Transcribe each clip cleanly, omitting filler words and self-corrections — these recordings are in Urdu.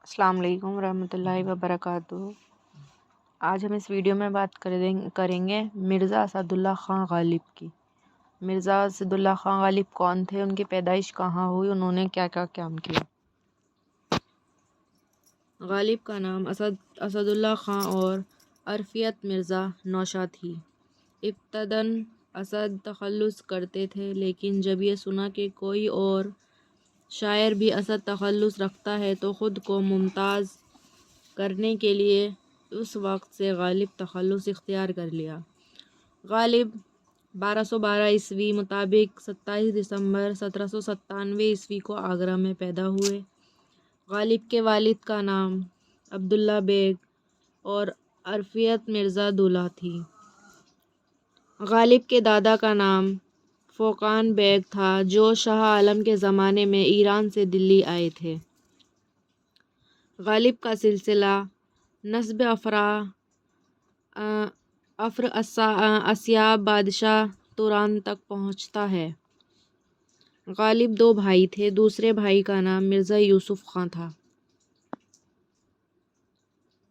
السلام علیکم ورحمۃ اللہ وبرکاتہ۔ آج ہم اس ویڈیو میں بات کریں گے مرزا اسد اللہ خان غالب کی۔ مرزا اسد اللہ خان غالب کون تھے، ان کی پیدائش کہاں ہوئی، انہوں نے کیا کیا کام کیا۔ غالب کا نام اسد اللہ خان اور عرفیت مرزا نوشہ تھی۔ ابتداً اسد تخلص کرتے تھے، لیکن جب یہ سنا کہ کوئی اور شاعر بھی اسد تخلص رکھتا ہے تو خود کو ممتاز کرنے کے لیے اس وقت سے غالب تخلص اختیار کر لیا۔ غالب 1212 عیسوی مطابق 27 دسمبر 1797 عیسوی کو آگرہ میں پیدا ہوئے۔ غالب کے والد کا نام عبداللہ بیگ اور عرفیت مرزا دولہ تھی۔ غالب کے دادا کا نام فوقان بیگ تھا، جو شاہ عالم کے زمانے میں ایران سے دلی آئے تھے۔ غالب کا سلسلہ نسب افراسیاب بادشاہ توران تک پہنچتا ہے۔ غالب 2 بھائی تھے، دوسرے بھائی کا نام مرزا یوسف خان تھا۔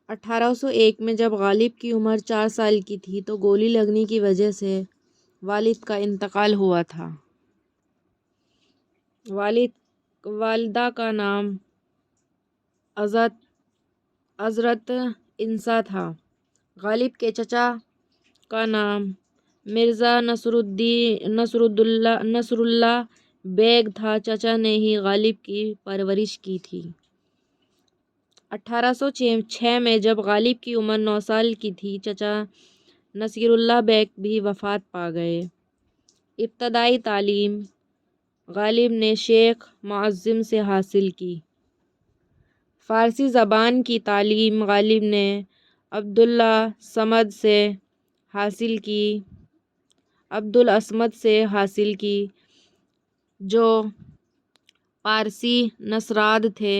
1801 میں جب غالب کی عمر 4 سال کی تھی تو گولی لگنے کی وجہ سے والد کا انتقال ہوا تھا۔ والدہ کا نام عزرت انسا تھا۔ غالب کے چچا کا نام مرزا نصر اللہ بیگ تھا۔ چچا نے ہی غالب کی پرورش کی تھی۔ 1806 میں جب غالب کی عمر 9 سال کی تھی، چچا نصیر اللہ بیگ بھی وفات پا گئے۔ ابتدائی تعلیم غالب نے شیخ معظم سے حاصل کی۔ فارسی زبان کی تعلیم غالب نے عبدالصمد سے حاصل کی، جو پارسی نژاد تھے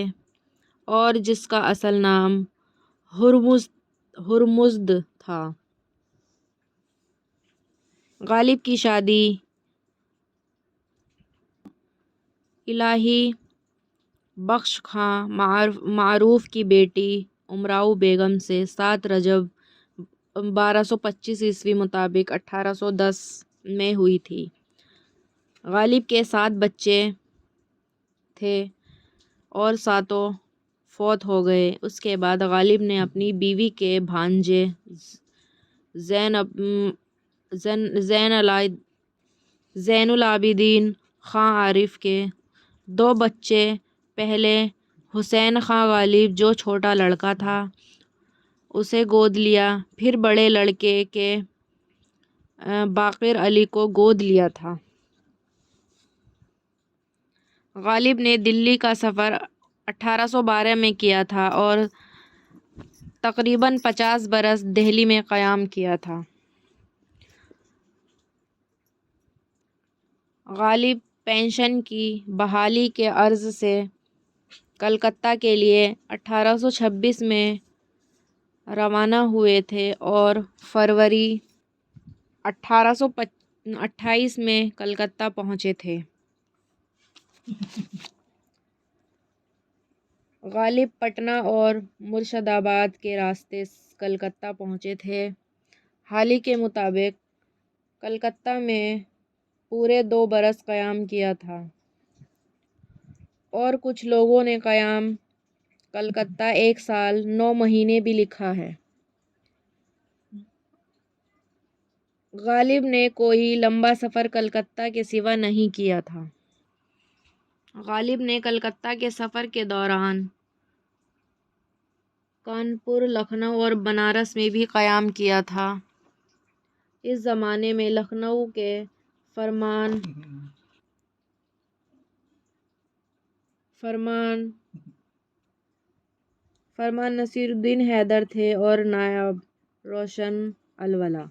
اور جس کا اصل نام ہرمزد تھا۔ غالب کی شادی الہی بخش خاں معروف کی بیٹی امراؤ بیگم سے 7 رجب 1225 عیسوی مطابق 1810 میں ہوئی تھی۔ غالب کے 7 بچے تھے اور 7 فوت ہو گئے۔ اس کے بعد غالب نے اپنی بیوی کے بھانجے زین العابدین خاں عارف کے 2 بچے، پہلے حسین خاں غالب جو چھوٹا لڑکا تھا اسے گود لیا، پھر بڑے لڑکے کے باقر علی کو گود لیا تھا۔ غالب نے دلی کا سفر 1812 میں کیا تھا اور تقریباً 50 برس دہلی میں قیام کیا تھا۔ غالب پنشن کی بحالی کے غرض سے کلکتہ کے لیے 1826 میں روانہ ہوئے تھے اور فروری 1828 میں کلکتہ پہنچے تھے۔ غالب پٹنہ اور مرشد آباد کے راستے کلکتہ پہنچے تھے۔ حالی کے مطابق کلکتہ میں پورے 2 برس قیام کیا تھا، اور کچھ لوگوں نے قیام کلکتہ 1 سال 9 مہینے بھی لکھا ہے۔ غالب نے کوئی لمبا سفر کلکتہ کے سوا نہیں کیا تھا۔ غالب نے کلکتہ کے سفر کے دوران کانپور، لکھنؤ اور بنارس میں بھی قیام کیا تھا۔ اس زمانے میں لکھنؤ کے فرمان نصیر الدین حیدر تھے اور نائب روشن الولا۔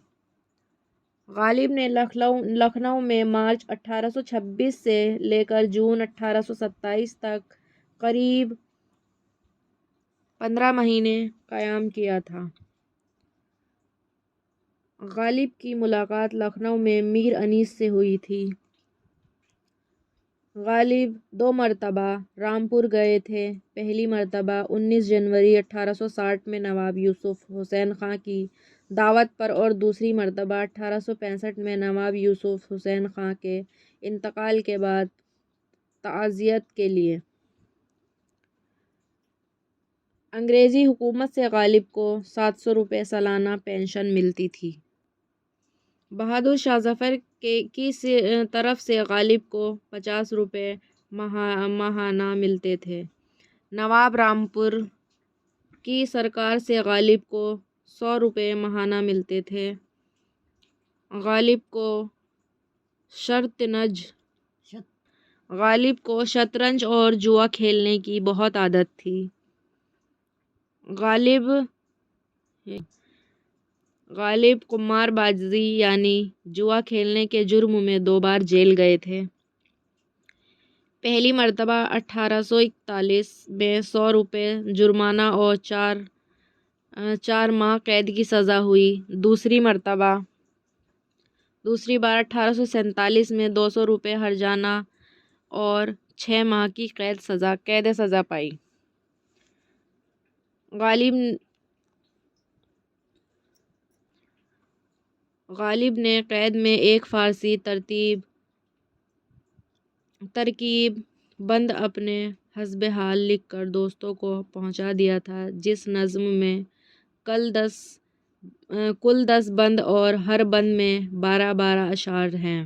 غالب نے لکھنؤ میں مارچ 1826 سے لے کر جون 1827 تک قریب 15 مہینے قیام کیا تھا۔ غالب کی ملاقات لکھنؤ میں میر انیس سے ہوئی تھی۔ غالب 2 مرتبہ رامپور گئے تھے۔ پہلی مرتبہ 19 جنوری 1860 میں نواب یوسف حسین خان کی دعوت پر اور دوسری مرتبہ 1865 میں نواب یوسف حسین خان کے انتقال کے بعد تعزیت کے لیے۔ انگریزی حکومت سے غالب کو 700 روپے سالانہ پنشن ملتی تھی۔ بہادر شاہ ظفر کی طرف سے غالب کو 50 روپے ماہانہ ملتے تھے۔ نواب رامپور کی سرکار سے غالب کو 100 روپے ماہانہ ملتے تھے۔ غالب کو شطرنج اور جوا کھیلنے کی بہت عادت تھی۔ غالب قمار بازی یعنی جوا کھیلنے کے جرم میں 2 بار جیل گئے تھے۔ پہلی مرتبہ 1841 میں 100 روپے جرمانہ اور 4 ماہ قید کی سزا ہوئی۔ دوسری بار 1847 میں 200 روپے ہرجانہ اور 6 ماہ کی قید سزا پائی۔ غالب نے قید میں ایک فارسی ترکیب بند اپنے حسب حال لکھ کر دوستوں کو پہنچا دیا تھا، جس نظم میں کل 10 بند اور ہر بند میں 12 اشعار ہیں۔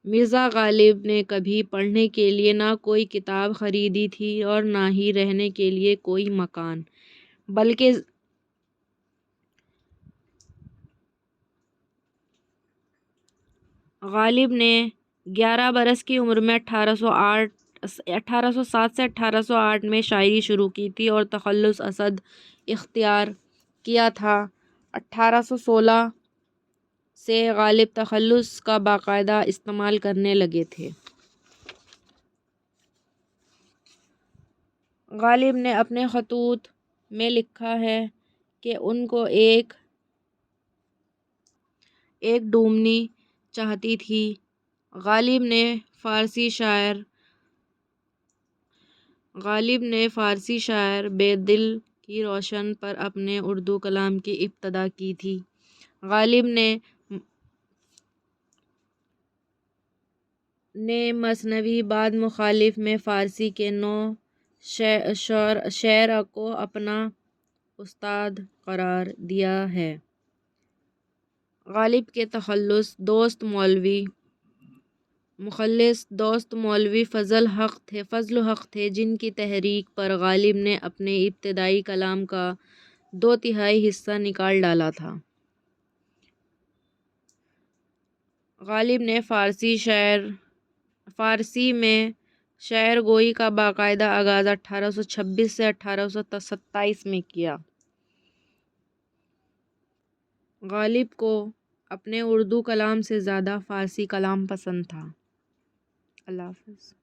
مرزا غالب نے کبھی پڑھنے کے لیے نہ کوئی کتاب خریدی تھی اور نہ ہی رہنے کے لیے کوئی مکان، بلکہ غالب نے 11 برس کی عمر میں 1807 سے 1808 میں شاعری شروع کی تھی اور تخلص اسد اختیار کیا تھا۔ 1816 سے غالب تخلص کا باقاعدہ استعمال کرنے لگے تھے۔ غالب نے اپنے خطوط میں لکھا ہے کہ ان کو ایک ڈومنی چاہتی تھی۔ غالب نے فارسی شاعر بیدل کی روشن پر اپنے اردو کلام کی ابتدا کی تھی۔ غالب نے مثنوی بعد مخالف میں فارسی کے 9 شعراء کو اپنا استاد قرار دیا ہے۔ غالب کے مخلص دوست مولوی فضل حق تھے، جن کی تحریک پر غالب نے اپنے ابتدائی کلام کا 2/3 حصہ نکال ڈالا تھا۔ غالب نے فارسی میں شعر گوئی کا باقاعدہ آغاز 1826 سے 1827 میں کیا۔ غالب کو اپنے اردو کلام سے زیادہ فارسی کلام پسند تھا۔ اللہ حافظ۔